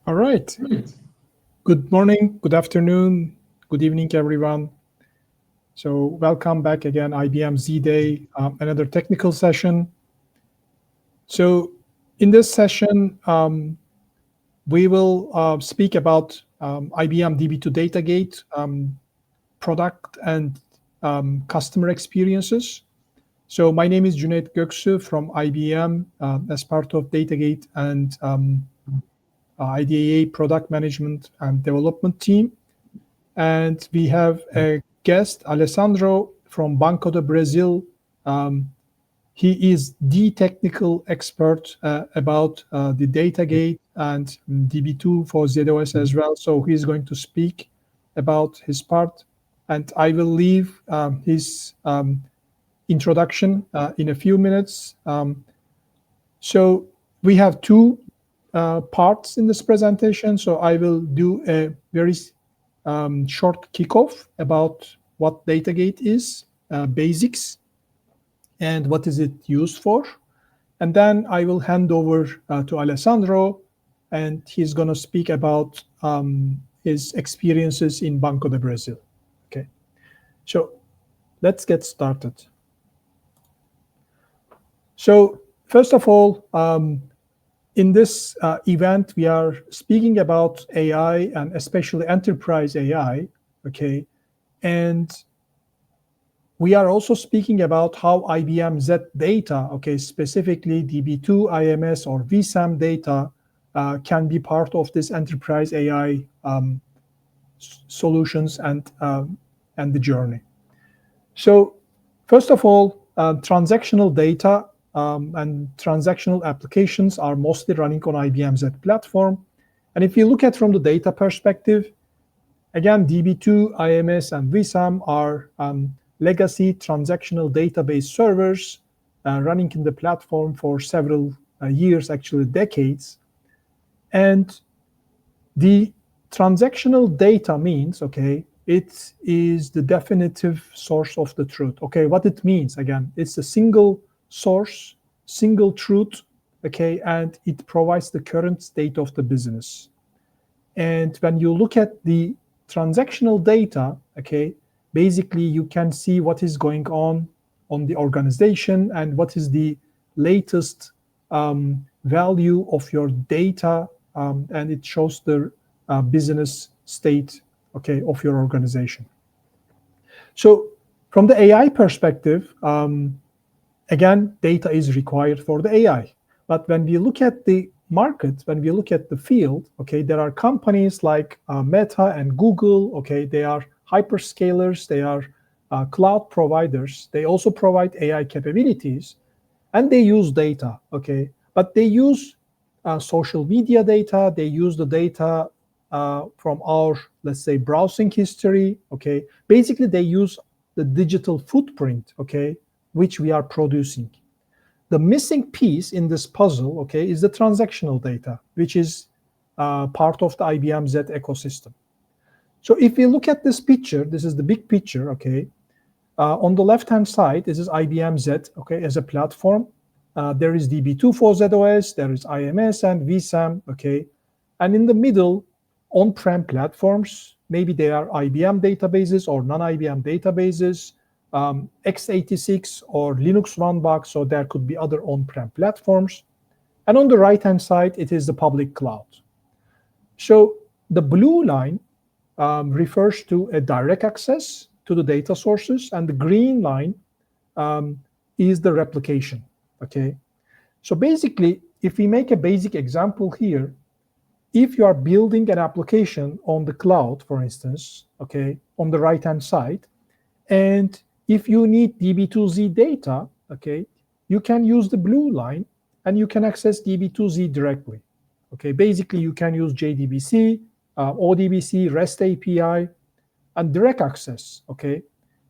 All right. Good morning, good afternoon, good evening, everyone. So, welcome back again, IBM Z Day, another technical session. So, in this session, we will speak about IBM DB2 Datagate, product and customer experiences. So, my name is Cüneyt Göksu from IBM as part of Datagate and IDAA product management and development team. And we have a guest, Alessandro from Banco do Brasil. Um, he is the technical expert about the Datagate and DB2 for ZOS as well. So he's going to speak about his part. And I will leave his introduction in a few minutes. So we have two parts in this presentation. So I will do a very short kickoff about what Datagate is, basics, and what is it used for. And then I will hand over to Alessandro, and he's going to speak about his experiences in Banco de Brasil. Okay, so let's get started. So first of all, in this event, we are speaking about AI and especially enterprise AI, okay? And we are also speaking about how IBM Z data, okay, specifically DB2, IMS, or VSAM data can be part of this enterprise AI solutions and the journey. So first of all, transactional data and transactional applications are mostly running on IBM Z platform. And if you look at from the data perspective, again, DB2, IMS, and VSAM are legacy transactional database servers running in the platform for several years, actually decades. And the transactional data means, okay, it is the definitive source of the truth. Okay, what it means, again, it's a single source, single truth, okay, and it provides the current state of the business. And when you look at the transactional data, okay, basically you can see what is going on the organization and what is the latest value of your data, and it shows the business state, okay, of your organization. So from the AI perspective, again, data is required for the AI. But when we look at the market, when we look at the field, okay, there are companies like Meta and Google, okay, they are hyperscalers, they are cloud providers. They also provide AI capabilities, and they use data, okay, but they use social media data, they use the data from our, let's say, browsing history, okay. Basically, they use the digital footprint, okay, which we are producing. The missing piece in this puzzle, okay, is the transactional data, which is part of the IBM Z ecosystem. So if we look at this picture, this is the big picture, okay. On the left-hand side, this is IBM Z, okay, as a platform. There is DB2 for ZOS, there is IMS and VSAM, okay. And in the middle, on-prem platforms, maybe they are IBM databases or non-IBM databases, x86 or Linux OneBox, so there could be other on-prem platforms. And on the right-hand side, it is the public cloud. So the blue line refers to a direct access to the data sources, and the green line is the replication, okay? So basically, if we make a basic example here, if you are building an application on the cloud, for instance, okay, on the right-hand side, and if you need DB2Z data, okay, you can use the blue line and you can access DB2Z directly. Okay, basically you can use JDBC, ODBC, REST API, and direct access. Okay,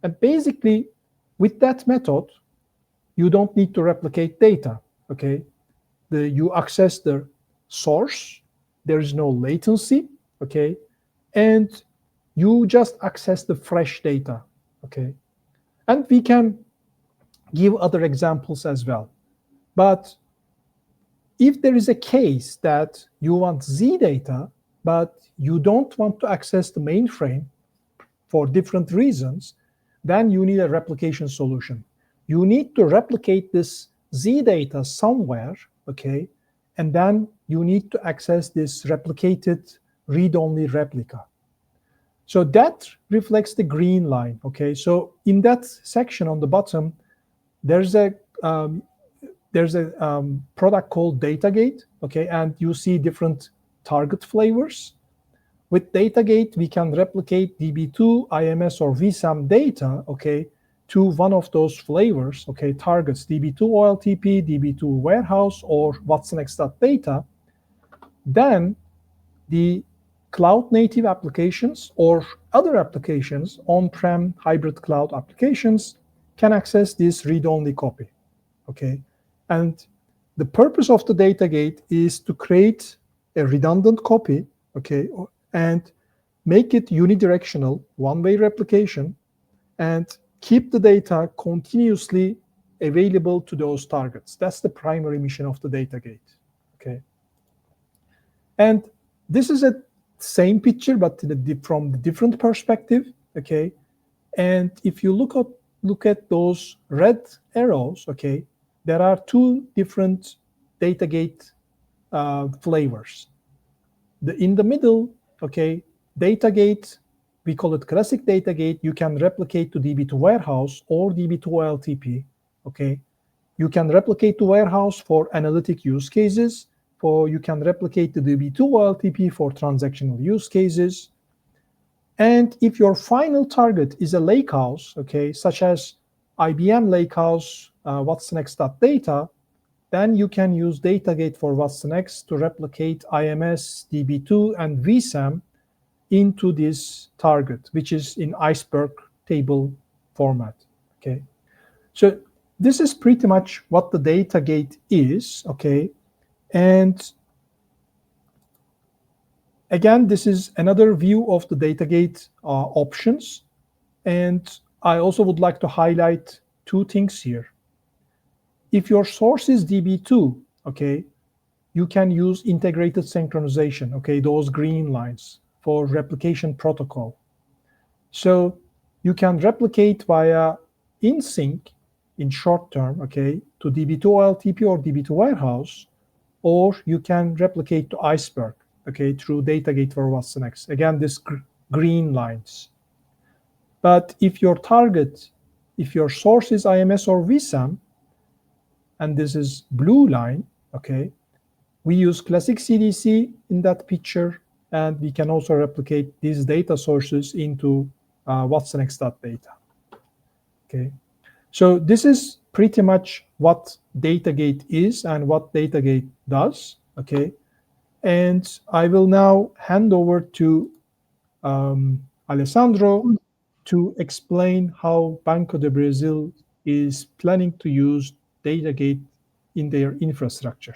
and basically with that method, you don't need to replicate data. Okay, you access the source. There is no latency. Okay, and you just access the fresh data. Okay, and we can give other examples as well. But if there is a case that you want Z data, but you don't want to access the mainframe for different reasons, then you need a replication solution. You need to replicate this Z data somewhere, okay? And then you need to access this replicated read-only replica. So that reflects the green line, okay? So in that section on the bottom, there's a um, product called Datagate, okay, and you see different target flavors. With Datagate, we can replicate DB2, IMS, or VSAM data, okay, to one of those flavors, okay, targets DB2 OLTP, DB2 warehouse, or what's next data. Then the cloud native applications or other applications, on-prem hybrid cloud applications, can access this read-only copy, okay? And the purpose of the Datagate is to create a redundant copy, okay, and make it unidirectional, one-way replication, and keep the data continuously available to those targets. That's the primary mission of the Datagate, okay? And this is a same picture, but from the different perspective, okay? And if you look at those red arrows, okay, there are two different Datagate flavors. In the middle, okay, Datagate, we call it classic Datagate. You can replicate to DB2 warehouse or DB2 OLTP, okay? You can replicate to warehouse for analytic use cases, you can replicate the DB2 OLTP for transactional use cases. And if your final target is a lakehouse, okay, such as IBM lakehouse, what's next data, then you can use Datagate for what's next to replicate IMS, DB2, and VSAM into this target, which is in iceberg table format, okay? So this is pretty much what the Datagate is, okay? And again, this is another view of the Datagate options. And I also would like to highlight two things here. If your source is DB2, okay, you can use integrated synchronization, okay, those green lines for replication protocol. So you can replicate via in-sync in short term, okay, to DB2 OLTP or DB2 warehouse, or you can replicate to iceberg, okay, through Datagate for what's next. Again, this green lines. But if your source is IMS or VSAM, and this is blue line, okay, we use classic CDC in that picture, and we can also replicate these data sources into what's next data. Okay, so this is pretty much what Datagate is and what Datagate does. Okay, and I will now hand over to Alessandro to explain how Banco do Brasil is planning to use Datagate in their infrastructure.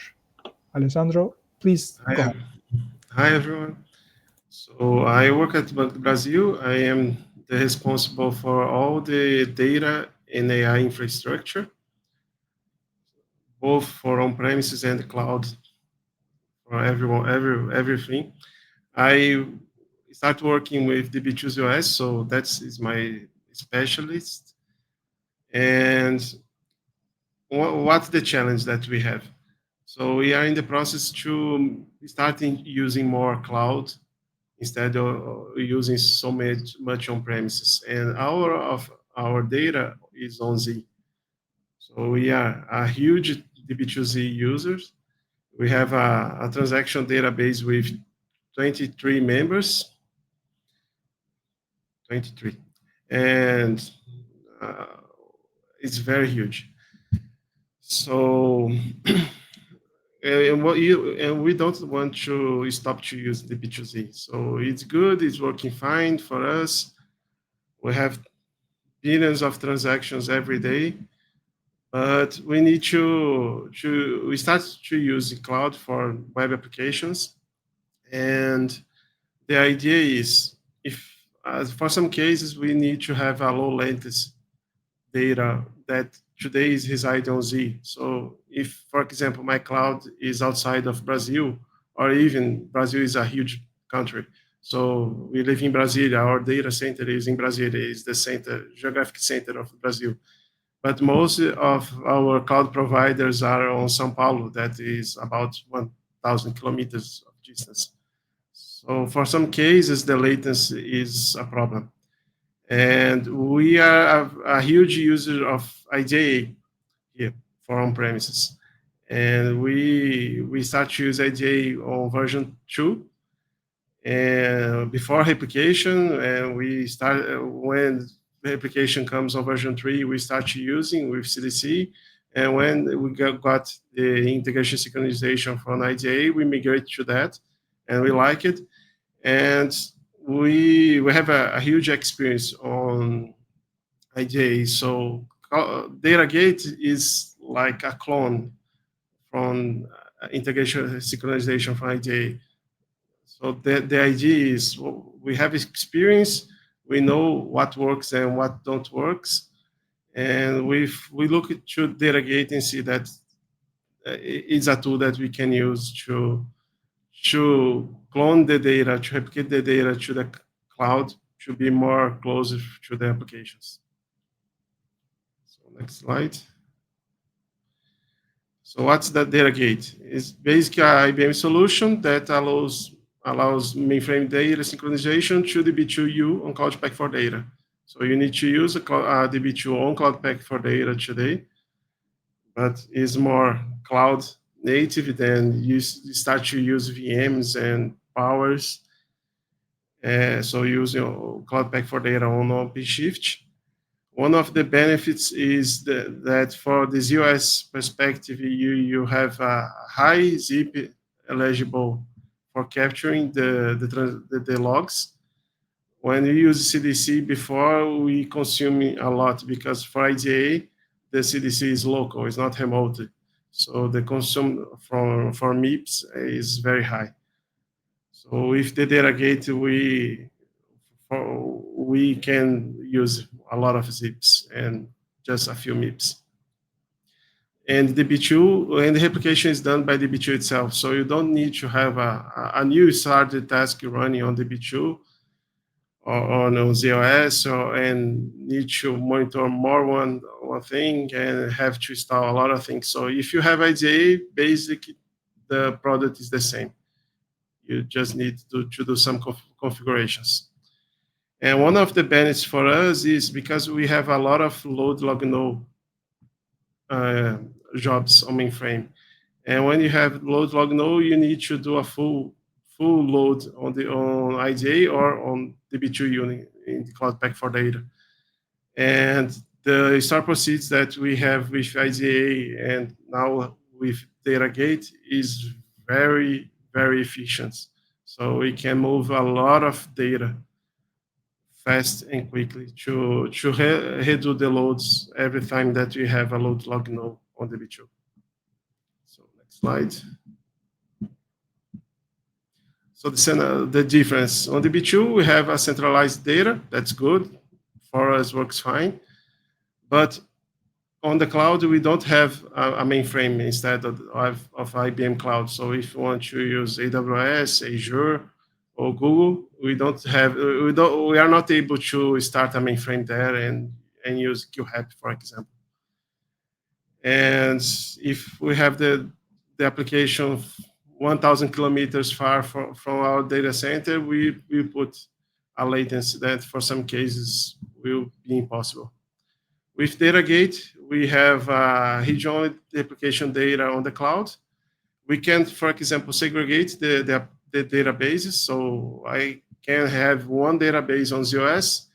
Alessandro, please go ahead. Hi, everyone. So I work at Banco do Brasil. I am the responsible for all the data and AI infrastructure, both for on-premises and cloud, for everything. I start working with Db2 OS, so is my specialist. And what's the challenge that we have? So we are in the process to starting using more cloud instead of using so much on premises. And our data is on Z. So we are a huge DB2Z users. We have a transaction database with 23 members, 23, and uh, it's very huge. So and we don't want to stop to use the B2Z. So it's good, it's working fine for us. We have billions of transactions every day, but we need we start to use the cloud for web applications. And the idea is for some cases, we need to have a low latency that today is residing on Z. So if, for example, my cloud is outside of Brazil, or even Brazil is a huge country. So we live in Brasilia, our data center is in Brasilia, is the center, geographic center of Brazil. But most of our cloud providers are on São Paulo, that is about 1,000 kilometers of distance. So for some cases, the latency is a problem. And we are a huge user of IGA here for on-premises. And we start to use IGA on version 2 and before replication, and we start when the application comes on version 3, we start using with CDC. And when we got the integration synchronization from IDA, we migrate to that, and we like it. And we have a huge experience on IDA. So DataGate is like a clone from integration synchronization from IDA. So the idea is we have experience, we know what works and what don't works, and we look at DataGate and see that it's a tool that we can use to clone the data, to replicate the data to the cloud, to be more closer to the applications. So next slide. So what's the DataGate? It's basically an IBM solution that allows mainframe data synchronization to Db2U on Cloud Pak for Data. So you need to use a Db2 on Cloud Pak for Data today, but it's more cloud native. Then you start to use VMs and powers. So using Cloud Pak for Data on OpenShift. One of the benefits is that for the ZOS perspective, you have a high zip eligible for capturing the logs. When we use CDC before, we consume a lot because for IDA, the CDC is local, it's not remote. So the consume for MIPS is very high. So with the DataGate, we can use a lot of zips and just a few MIPS. And Db2, and the replication is done by Db2 itself. So you don't need to have a new started task running on Db2 or on ZOS and need to monitor more one thing and have to install a lot of things. So if you have IDA, basically the product is the same. You just need to do some configurations. And one of the benefits for us is because we have a lot of load log no jobs on mainframe. And when you have load log no, you need to do a full load on IDA or on Db2 unit in the Cloud Pak for Data. And the start proceeds that we have with IDA and now with DataGate is very, very efficient. So we can move a lot of data fast and quickly to redo the loads every time that we have a load log no on Db2. So next slide. So the difference on Db2, we have a centralized data. That's good. For us, works fine. But on the cloud, we don't have a mainframe instead of IBM Cloud. So if you want to use AWS, Azure, or Google, we are not able to start a mainframe there and use QHAP, for example. And if we have the application 1,000 kilometers far from our data center, we put a latency that for some cases will be impossible. With DataGate, we have regional application data on the cloud. We can, for example, segregate the databases. So I can have one database on ZOS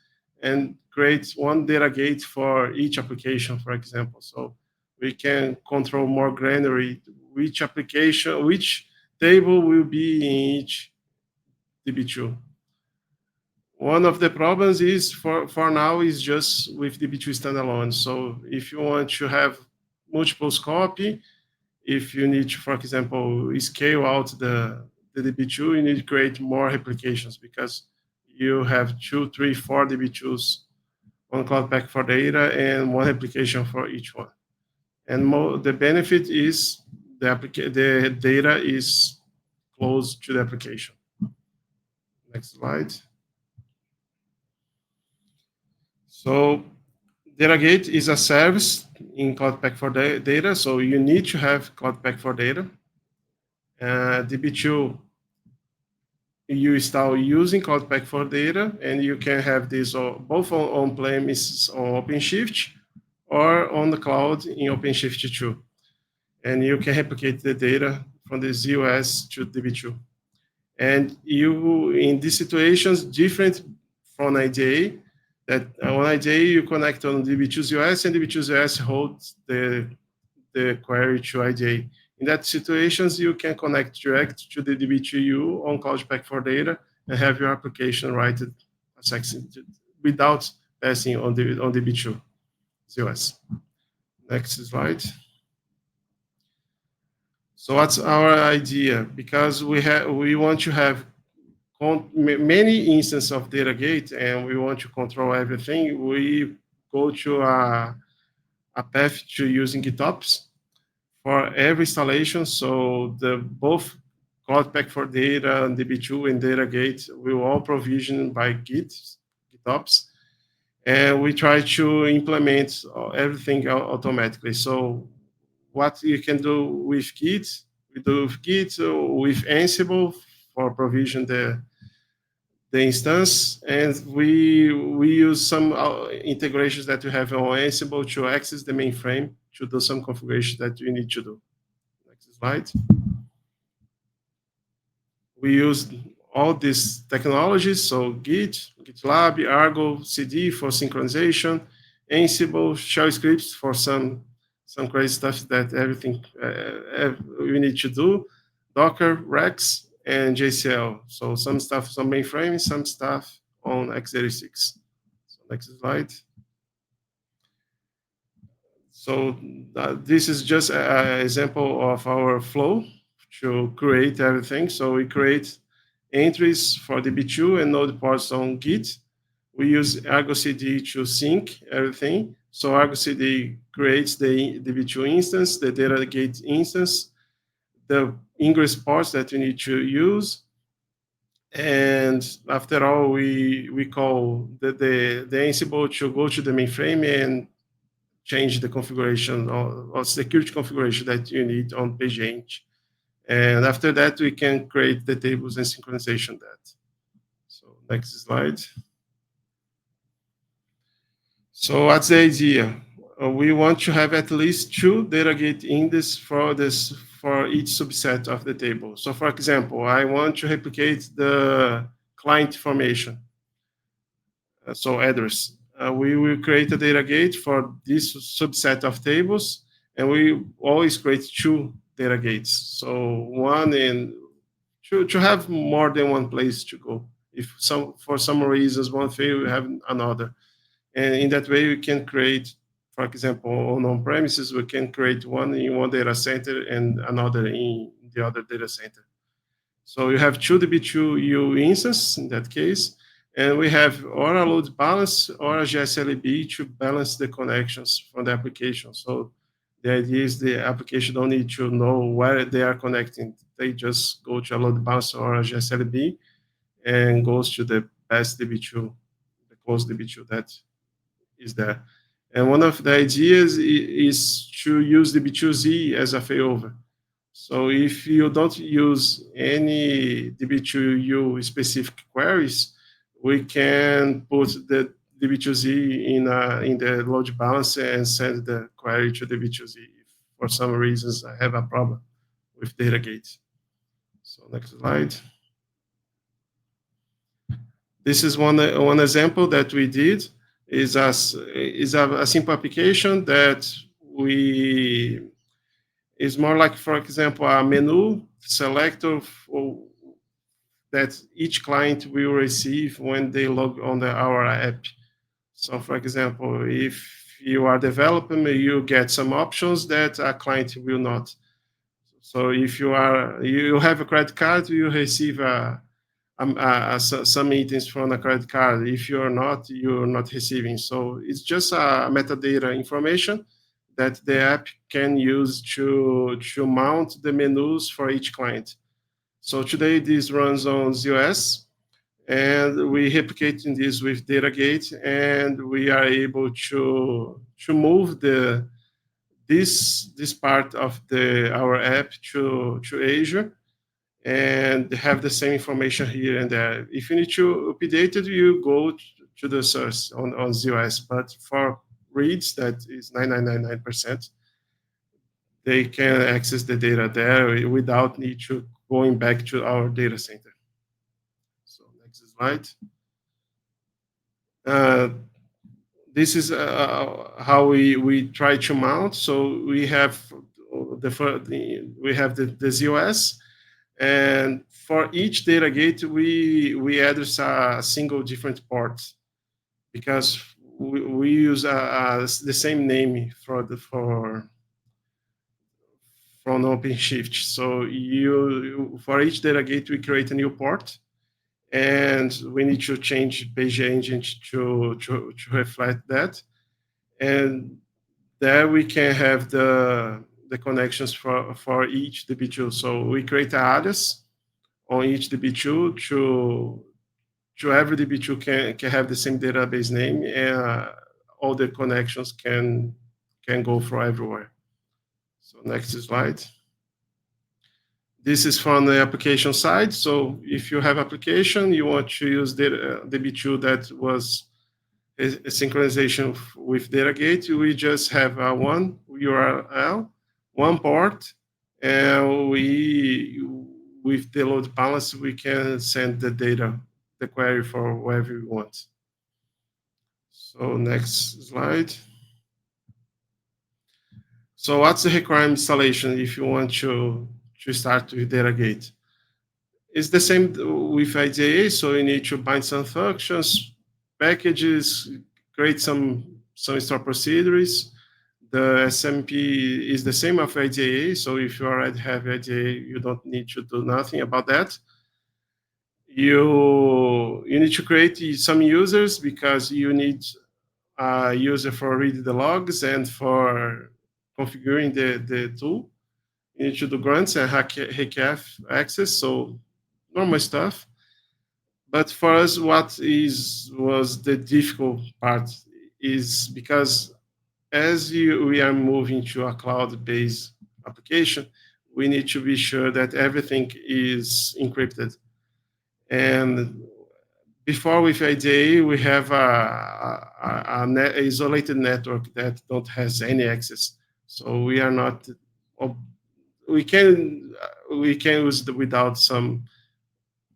and create one DataGate for each application, for example. So we can control more granularly which application, which table will be in each Db2. One of the problems is for now is just with Db2 standalone. So if you want to have multiple copy, if you need to, for example, scale out the Db2, you need to create more replications because you have 2, 3, 4 Db2s one cloud pack for data, and one application for each one. And the benefit is the data is close to the application. Next slide. So DataGate is a service in Cloud Pack for Data, so you need to have Cloud Pack for Data. Db2, you start using Cloud Pack for Data, and you can have this both on-premises on OpenShift or on the cloud in OpenShift 2. And you can replicate the data from the ZOS to Db2. And you, in these situations, different from IDA, that on IDA you connect on Db2 and Db2 holds the query to IDA. In that situations, you can connect direct to the Db2 on Cloud Pack for Data and have your application write it without passing on Db2 ZOS. Next slide. So what's our idea? Because we want to have many instances of DataGate and we want to control everything, we go to a path to using GitOps for every installation. So both Cloud Pack for Data and Db2 and DataGate will all provisioned by GitOps. And we try to implement everything automatically. So what you can do with Git, we do with Git, with Ansible for provision the instance, and we use some integrations that we have on Ansible to access the mainframe to do some configuration that you need to do. Next slide. We use all these technologies, so Git, GitLab, Argo, CD for synchronization, Ansible, shell scripts for some crazy stuff that everything we need to do, Docker, Rex, and JCL. So some stuff on mainframe, some stuff on x86. So next slide. So this is just an example of our flow to create everything. So we create entries for Db2 and node ports on Git. We use Argo CD to sync everything. So Argo CD creates the Db2 instance, the DataGate instance, the ingress ports that you need to use. And after all, we call the Ansible to go to the mainframe and change the configuration or security configuration that you need on page change. And after that, we can create the tables and synchronization that. So next slide. So what's the idea? We want to have at least 2 DataGate indexes for each subset of the table. So for example, I want to replicate the client information, so address. We will create a DataGate for this subset of tables, and we always create 2 DataGates. So one in to have more than one place to go. If for some reasons one fail, we have another. And in that way, we can create, for example, on premises, we can create one in one data center and another in the other data center. So you have 2 Db2U instances in that case, and we have or a load balance or a GSLB to balance the connections from the application. So the idea is the application don't need to know where they are connecting. They just go to a load balance or a GSLB and goes to the best Db2, the close Db2 that is there. And one of the ideas is to use Db2Z as a failover. So if you don't use any Db2U specific queries, we can put the Db2Z in the load balancer and send the query to Db2Z. If for some reasons I have a problem with DataGate. So next slide. This is one example that we did. Is a simple application that is more like, for example, a menu selector that each client will receive when they log on our app. So, for example, if you are developing, you get some options that a client will not. So, if you have a credit card, you receive a some items from a credit card. If you're not receiving. So it's just a metadata information that the app can use to mount the menus for each client. So today this runs on ZOS, and we replicating this with Datagate, and we are able to move this part of our app to Azure and have the same information here and there. If you need to update it, you go to the source on ZOS. But for reads, that is 9999%, they can access the data there without need to going back to our data center. So next slide. Uh, this is how we try to mount. So we have the ZOS, and for each data gate we address a single different port, because we use the same name for from OpenShift. So for each data gate we create a new port, and we need to change page engine to reflect that. And there we can have the connections for each Db2. So we create an alias on each Db2 to every Db2 can have the same database name, and all the connections can go for everywhere. So next slide. This is from the application side. So if you have application, you want to use Db2 that was a synchronization with Datagate, we just have one URL, one port, and with the load balance, we can send the data, the query for wherever we want. So next slide. So what's the required installation if you want to start with Datagate? It's the same with IDA, so you need to bind some functions, packages, create some store procedures. The SMP is the same of IDA, so if you already have IDA, you don't need to do nothing about that. You need to create some users, because you need a user for reading the logs and for configuring the tool. You need to do grunts and HKF access, so normal stuff. But for us, what was the difficult part is because as we are moving to a cloud-based application, we need to be sure that everything is encrypted. And before with IDA, we have an isolated network that don't has any access. So we are not, we can use without some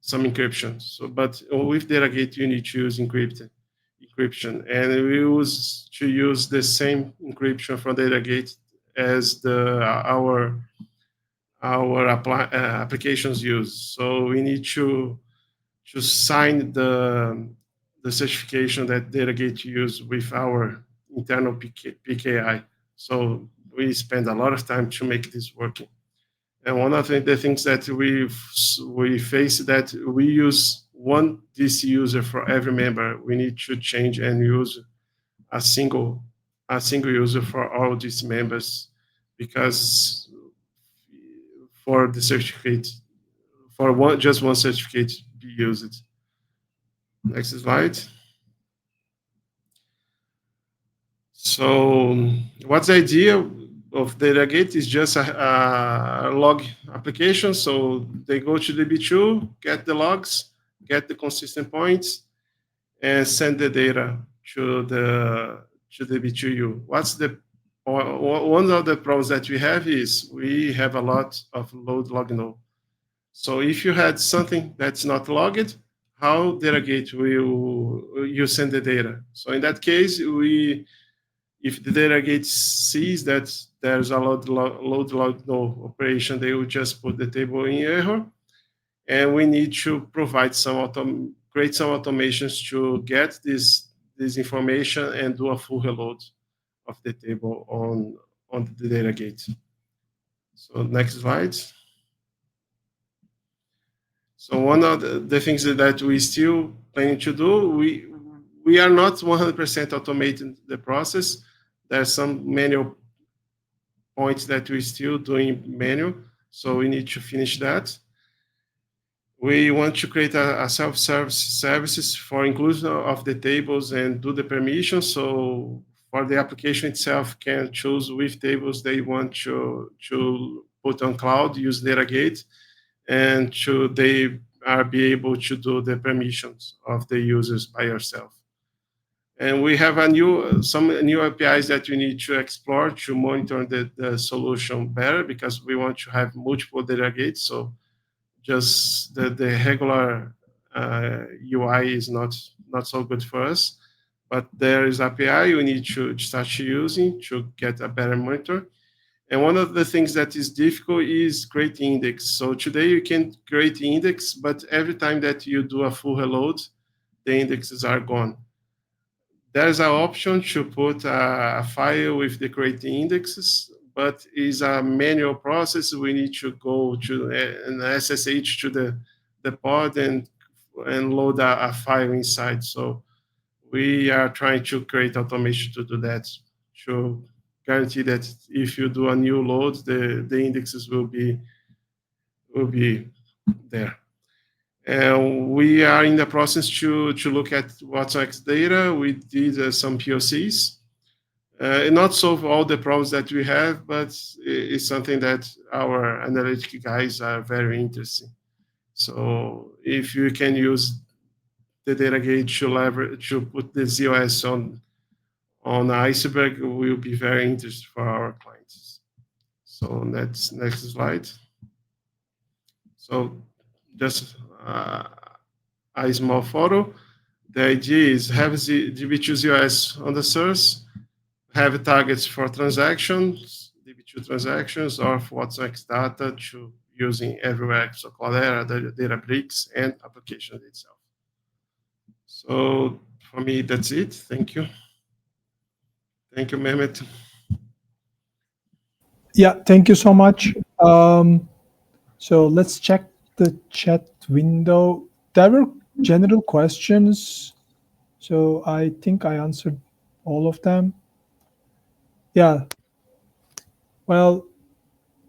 encryption. So, but with Datagate, you need to use encryption, and we use the same encryption from Datagate as our applications use. So we need to sign the certification that Datagate use with our internal PKI. So we spend a lot of time to make this working. And one of the things that we face that we use one DC user for every member. We need to change and use a single user for all these members, because for the certificate, for just one certificate be used. Next slide. So what's the idea of Datagate is just a log application. So they go to Db2, get the logs, get the consistent points, and send the data to Db2U. One of the problems that we have is we have a lot of load log node. So if you had something that's not logged, how Datagate will you send the data? So in that case, if the Datagate sees that there's a load log node operation, they will just put the table in error, and we need to provide create some automations to get this information and do a full reload of the table on the Datagate. So next slide. So one of the things that we still planning to do, we are not 100% automating the process. There's some manual points that we're still doing manual, so we need to finish that. We want to create a self-service services for inclusion of the tables and do the permission. So for the application itself can choose which tables they want to put on cloud, use DataGate, and should they are be able to do the permissions of the users by yourself. And we have some new APIs that we need to explore to monitor the solution better, because we want to have multiple data gates. So just the regular UI is not so good for us. But there is API we need to start using to get a better monitor. And one of the things that is difficult is creating index. So today you can create index, but every time that you do a full reload, the indexes are gone. There's an option to put a file with the creating indexes, but it's a manual process. We need to go to an SSH to the pod and load a file inside. So we are trying to create automation to do that, to guarantee that if you do a new load, the indexes will be there. And we are in the process to look at what's X data. We did some POCs. Not solve all the problems that we have, but it's something that our analytic guys are very interested. So if you can use the data gauge to put the ZOS on Iceberg, will be very interesting for our clients. So next slide. So just a small photo. The idea is have the Db2 ZOS on the source, have targets for transactions, Db2 transactions, or for what's X data to using everywhere, so Cloudera, the Databricks, and application itself. So for me, that's it. Thank you. Thank you, Mehmet. Yeah, thank you so much. So let's check the chat window. There were general questions, so I think I answered all of them. Yeah. Well,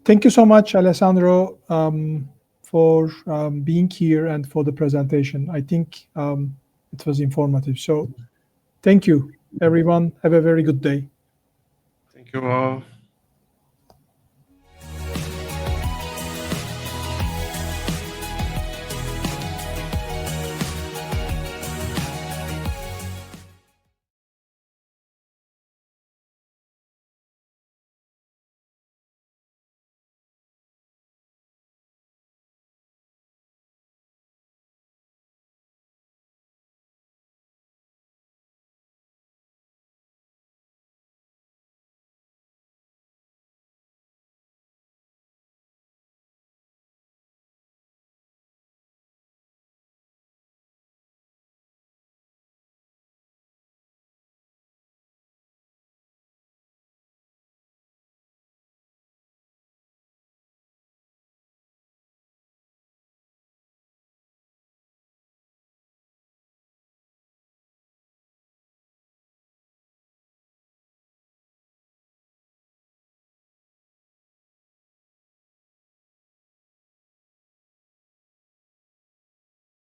thank you so much, Alessandro, for being here and for the presentation. I think it was informative. So thank you, everyone. Have a very good day. Thank you all.